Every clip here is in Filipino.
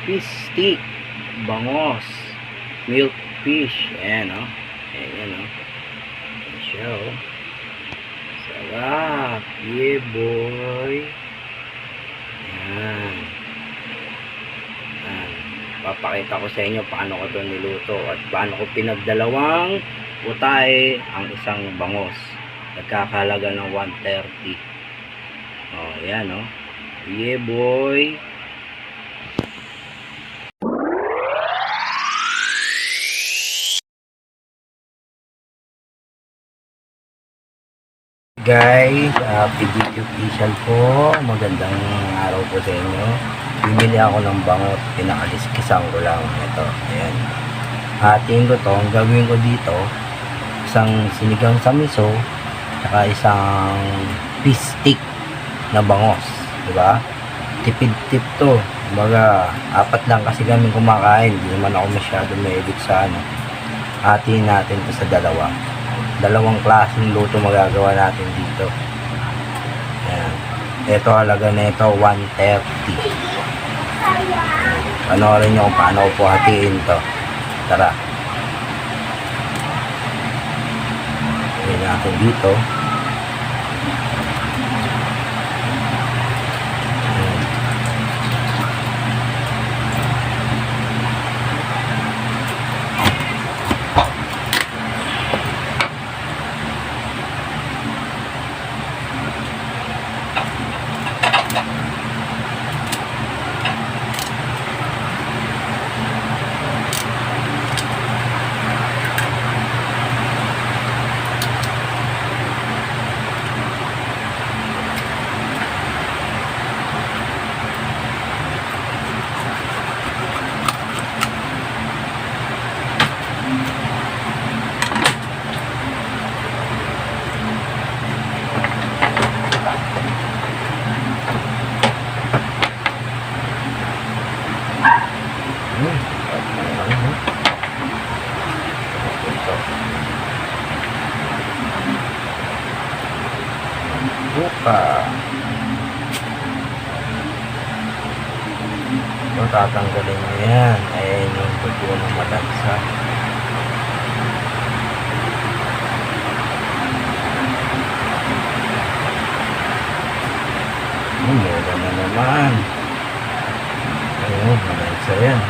fish stick, bangos, milk fish. Ayan o. Ayan o. Ayan siya o. Sarap. Yeah boy. Ayan. Ayan. Papakita ko sa inyo paano ko ito niluto at paano ko pinagdalawang utay ang isang bangos. Nagkakalaga ng 130. Oh, ayan o. Yeah boy. Guys, PDQ official po. Magandang araw po sa inyo. Bumili ako ng bangot, pinakaliskisan ko lang. Ito, ayan. Hatiin ko to. Ang gagawin ko dito, isang sinigang sa miso, saka isang fish stick na bangos, diba? Tipid-tip to. Kumbaga, 4 lang kasi kami kumakain. Hindi naman ako masyado maibig sa ano. Hatiin natin to sa dalawa. Dalawang klaseng luto magagawa natin dito. Ayan. Ito halaga na ito 130. Panoorin nyo kung paano ko po hatiin to. Tara. Ayan natin dito. Buka. Ito tatanggalin mo yan. Ayan yung dugo ng malagsa. Mura na naman. Ayun, malagsa yan.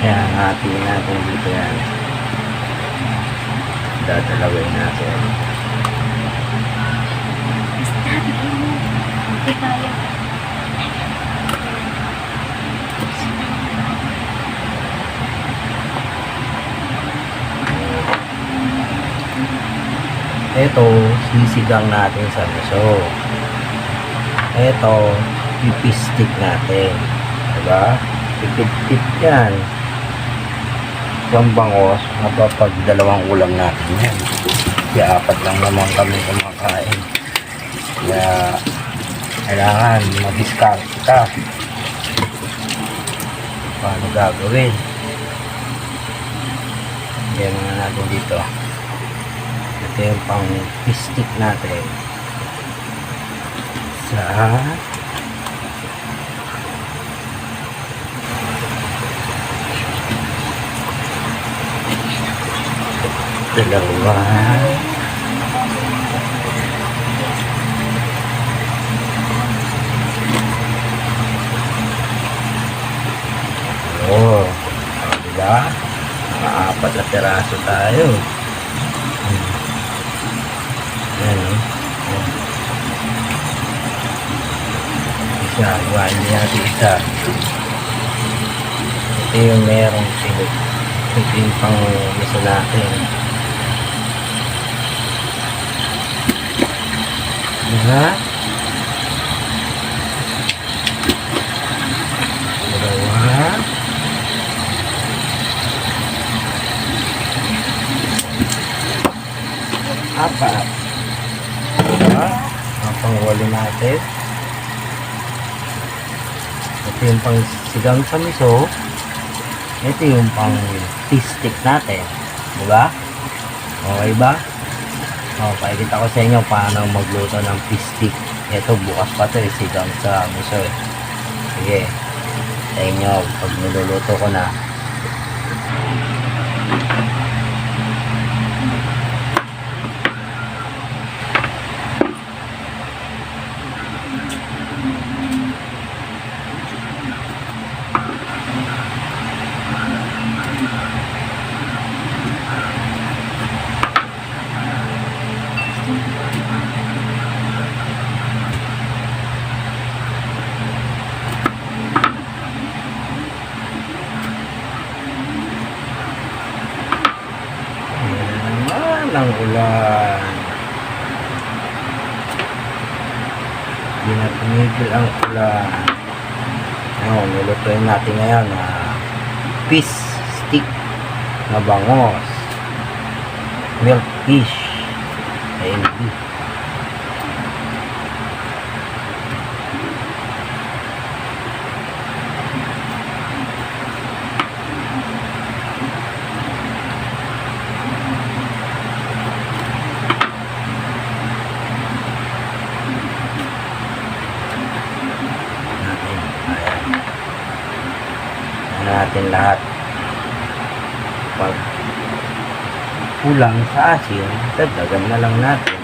Yan, hatiin natin dito yan. Dadalawin natin. Ito, sisigang natin sa miso. Ito, pipistik natin. Diba? Pipit-tip yan. Bangos, mapapag dalawang ulam natin yan. Kaya 4 lang naman kami kumakain. Kaya kailangan mag-discount ka. Paano gagawin? Yan na natin dito. Ito yung pang pistik natin. Sa Dalawa. Oh, diba? Apat na piraso tayo. Ayan, oh. Isa, hindi natin isa. Ito yung merong silog. Ito yung pang misa natin. Diba? Dalawa. Apat. Diba? Ang pangwalo natin. Ito yung pang sigang sa miso. Ito yung pang fish stick natin. Diba? Okay ba? O, pakikita ko sa inyo paano magluto ng fish stick. Ito bukas pa ito sigang sa miso. Sige. Sa inyo pag niluluto ko na. Ng ulan. Hindi na tumigil ang ulan. Ngayon, nilutuin natin ngayon na fish stick na bangos. Milk fish. AMD. Natin lahat. Pag kulang sa asin, dagdagan na lang natin.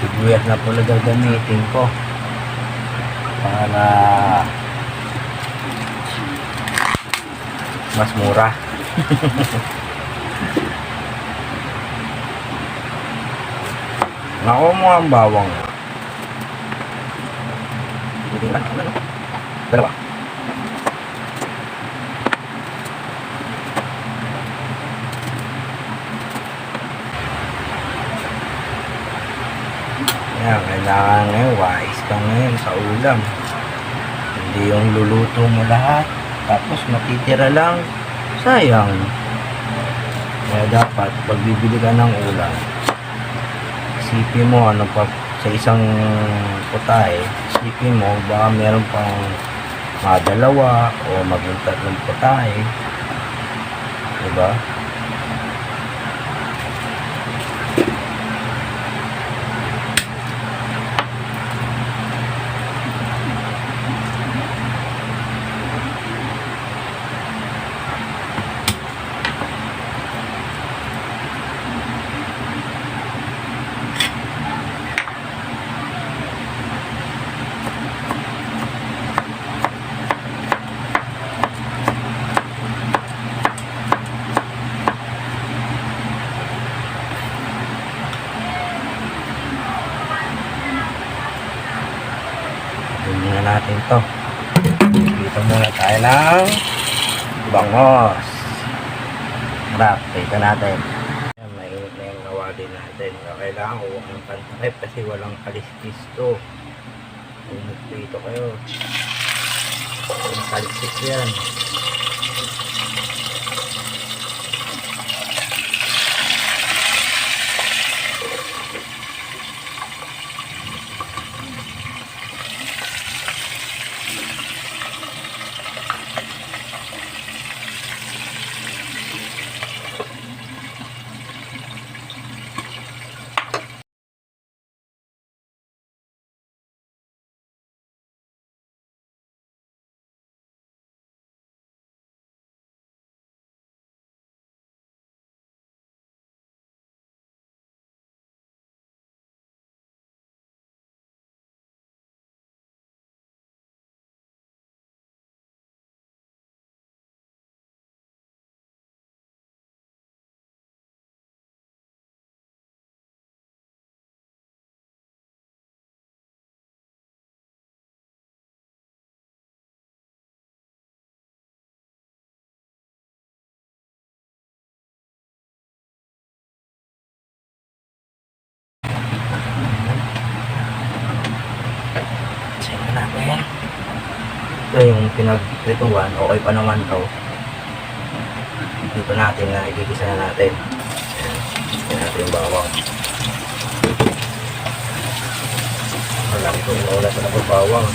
Sibuyas na pula gagamitin ko para mas mura. Nako mo ang bawang. Dalawa. Yan, kailangan ngayon wise ka ngayon sa ulam. Hindi yung luluto mo lahat tapos matitira lang, sayang. Kaya dapat pag bibili ka ng ulam, isipin mo ano pa sa isang putahe. Isipin mo, baka meron pang dalawa o maging tatlong putahe. Diba? Tingnan natin to. Dito muna tayo ng bangos. Harap, dito natin. Ayan, mainit na yung nawali natin. Kailangan huwag ng pantakip kasi walang kaliskis to. Kung dito kayo, yung kaliskis yan. Ito yung pinagprituan, okay pa naman to. Dito natin na igigisa na natin. Ayan. Igigisa natin yung bawang. Malaki ko inuulat na ng bawang.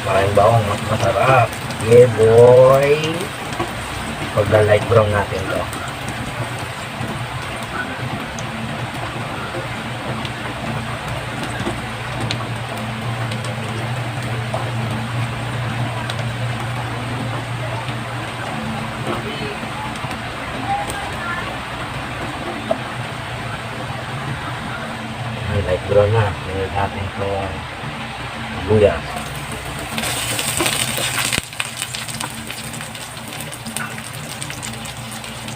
Maraming bawang, mas masarap. Yeah boy! Pagla-light brown natin to. Light brown na. Tingnan natin itong sibuyas.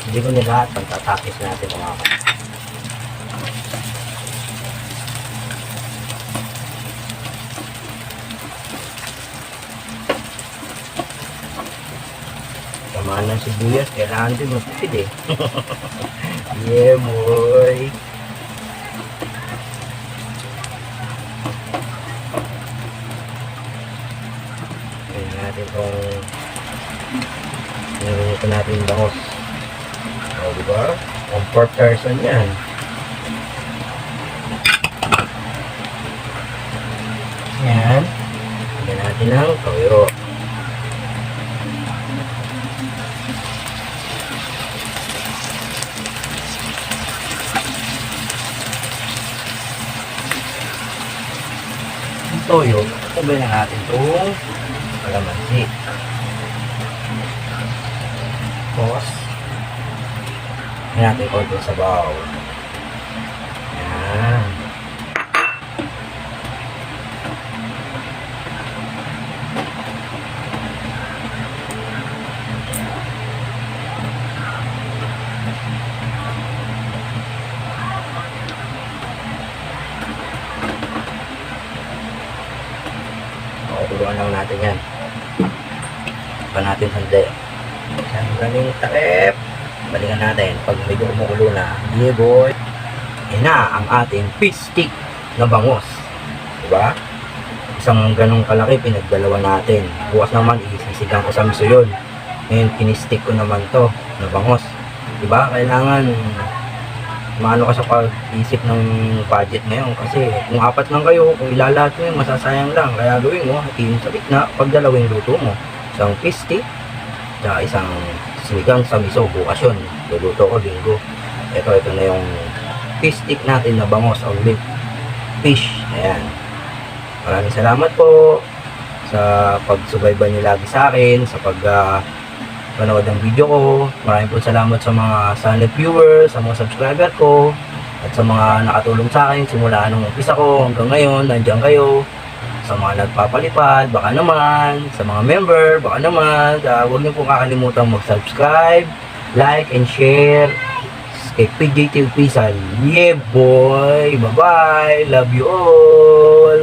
Hindi ko nilahat. Pagtatapis natin mga kapatid. Tamaan ng sibuyas. Kailangan din magpipid eh. Yeah boy! Natin itong niluluto natin yung bangos. O, diba? Ang 4 person yan. Yan. Lagyan natin ng toyo. Yung toyo, sabay na natin itong kalamansi. Tapos, natin konting sabaw. Yan. Pakuluan lang natin yan. Pa natin sandali. Yan, galing takip. Balikan natin. Pag medyo kumukulo na, yeah boy. Yan na ang ating fish stick na bangos. Diba? Isang ganong kalaki, pinagdalawa natin. Bukas naman, isisigang ko sa miso yun. Ngayon, pinistick ko naman to na bangos. Diba? Kailangan maano ka sa pag-isip ng budget ngayon. Kasi kung 4 lang kayo, kung ilalahat mo yun, masasayang lang. Kaya gawin mo, hatiin sa gitna, pagdalawing luto mo. Isang fish stick, tsaka isang sinigang sa miso, bukas yun. Luluto ko linggo. Ito na yung fish stick natin na bangos o fish. Ayan. Maraming salamat po sa pagsubaybay niyo lagi sa akin, sa panood ng video ko. Maraming po salamat sa mga silent viewers, sa mga subscriber ko, at sa mga nakatulong sa akin simula nung umpisa ko hanggang ngayon. Nandiyan kayo. Sa mga nagpapalipad, baka naman. Sa mga member, baka naman. Huwag niyo po kakalimutan mag-subscribe, like, and share kay PJTV Pisan. Yeah boy! Bye-bye! Love you all!